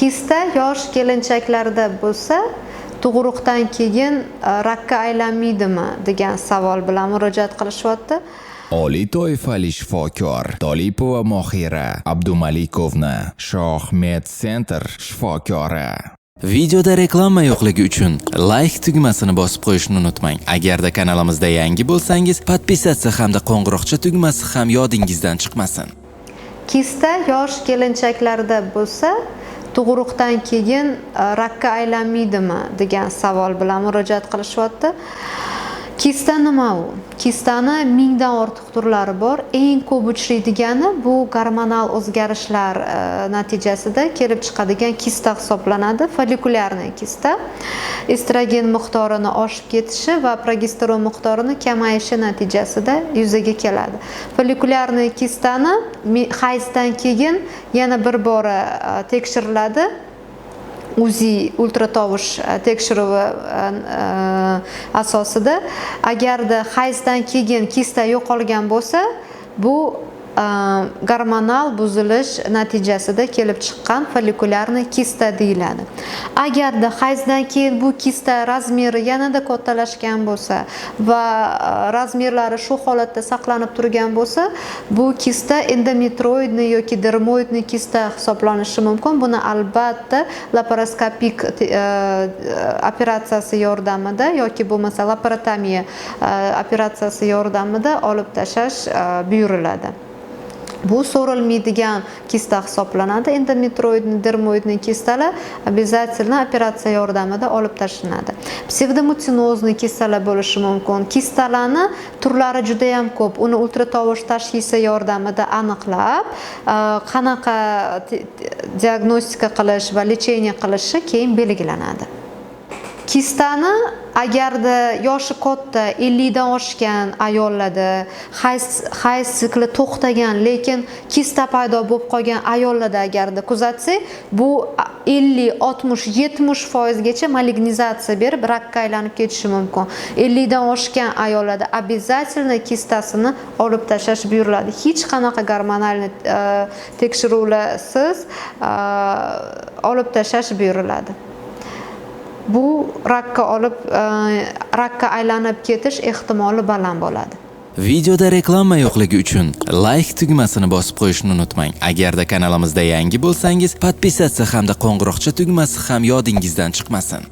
Kista yosh kelinchaklarda bo'lsa, tug'ruqdan keyin rakka aylanmaydimi degan savol bilan murojaat qilishyapti. Oliy toifali shifokor Tolipova Mohira Abdumalikovna Shoh Med Center shifokori. Videoda reklama yo'qligi uchun like tugmasini bosib qo'yishni unutmang. Agarda kanalimizda yangi bo'lsangiz, podpisatsiya hamda qo'ng'iroqcha tugmasi ham yodingizdan chiqmasin. Kista yosh kelinchaklarda bo'lsa, tug'ruqdan keyin rakka aylanmaydimi degan savol bilan murojaat qilishyapti. Kista nima u? Kistani mingdan ortiq turlari bor. Eng ko'p uchraydigani bu gormonal o'zgarishlar natijasida kelib chiqadigan kista hisoblanadi. Follikulyarniy kista estrogen miqdorini oshib ketishi va progesteron miqdorini kamayishi natijasida yuzaga keladi. Follikulyarniy kistani hayzdan keyin yana bir bora tekshiriladi. UZI ultratovush tekshiruvi asosida agarda hayzdan keyin kista yo'qolgan bo'lsa, bu gormonal buzilish natijasida kelib chiqqan follikulyarniy kista deyiladi. Agarda hayzdan keyin bu kista razmeri yanada kattalashgan bo'lsa va razmerlari shu holatda saqlanib turgan bo'lsa, bu kista endometrioidniy yoki dermoidniy kista hisoblanishi mumkin. Buni albatta laparoskopik operatsiyasi yordamida yoki bo'lmasa laparotomiya operatsiyasi yordamida olib tashlash buyuriladi. Bu so'rilmaydigan kista hisoblanadi. Endometrioidniy, dermoidniy kistalar обязательно operatsiya yordamida olib tashlanadi. Psevdomutinozniy kistalar bo'lishi mumkin. Kistalarni turlari juda ham ko'p. Uni ultratovush tashxisi yordamida aniqlab, qanaqa diagnostika qilish va lecheniya qilishi keyin belgilanadi. Kistani agarda yoshi katta 50 dan oshgan ayollarda hayz sikli to'xtagan, lekin kista paydo bo'lib qolgan ayollarda agarda kuzatsak, bu 50, 60, 70% gacha malignizatsiya berib rakka aylanib ketishi mumkin. 50 dan oshgan ayollarda обязательно kistasini olib tashlash buyuriladi. Hech qanaqa gormonal tekshiruvlarsiz olib tashlash buyuriladi. Bu rakka aylanib ketish ehtimoli baland bo'ladi. Videoda reklama yo'qligi uchun like tugmasini bosib qo'yishni unutmang. Agarda kanalimizda yangi bo'lsangiz, podpisatsiya hamda qo'ng'iroqcha tugmasi ham yodingizdan chiqmasin.